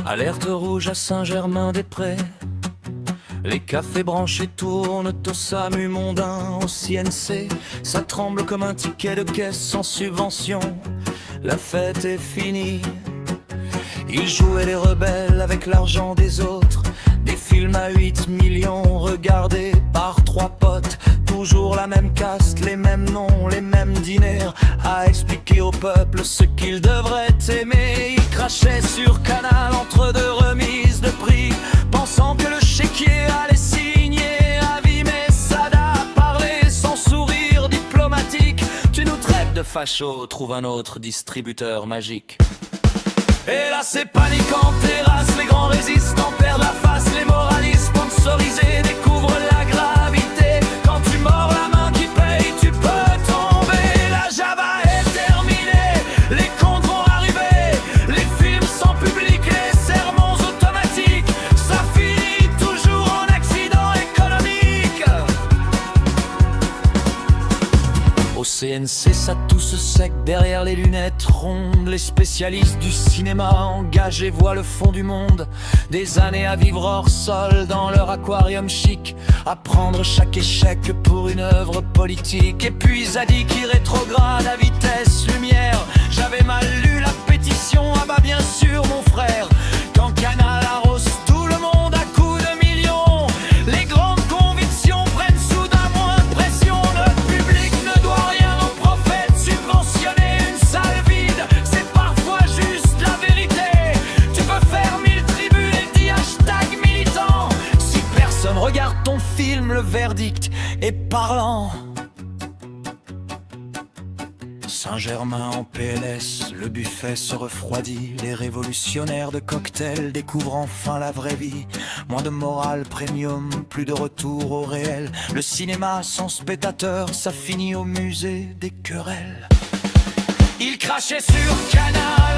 Alerte rouge à Saint-Germain-des-Prés. Les cafés branchés tournent au SAMU mondain, au CNC. Ça tremble comme un ticket de caisse sans subvention. La fête est finie. Ils jouaient les rebelles avec l'argent des autres. Des films à 8 millions regardés par 3 potes. Toujours la même caste, les mêmes noms, les mêmes dîners. À expliquer au peuple ce qu'il devrait aimer. Ils crachaient sur Canal entre deux remises de prix, pensant que le chéquier allait signer à vie. Mais Sada parlait sans sourire diplomatique. Tu nous traites de fachos, trouve un autre distributeur magique. Et là c'est panique en terrasse, les grands résistants perdent la face. Les moralistes sponsorisés découvrent la gravité. Quand tu mords la main qui paye, tu peux tomber. La Java est terminée, les comptes vont arriver. Les films sans public, les sermons automatiques. Ça finit toujours en accident économique. Au CNC ça tousse sec derrière les lunettes rondes. Les spécialistes du cinéma engagés voient le fond du monde. Des années à vivre hors sol dans leur aquarium chic, à prendre chaque échec pour une œuvre politique. Et puis Zadig qui rétrograde à vitesse lumière. J'avais mal lu la pétition, ah bah bien sûr mon frère. Quand Canal arrose tout le monde à coups de millions, les grandes convictions prennent soudain moins de pression. Le public ne doit rien aux prophètes subventionnés. Une salle vide, c'est parfois juste la vérité. Tu peux faire 1000 tribunes et 10 hashtags militants. Si personne regarde ton film, le verdict est parlant. Saint-Germain en PLS, le buffet se refroidit. Les révolutionnaires de cocktails découvrent enfin la vraie vie. Moins de morale premium, plus de retour au réel. Le cinéma sans spectateur, ça finit au musée des querelles. Ils crachaient sur Canal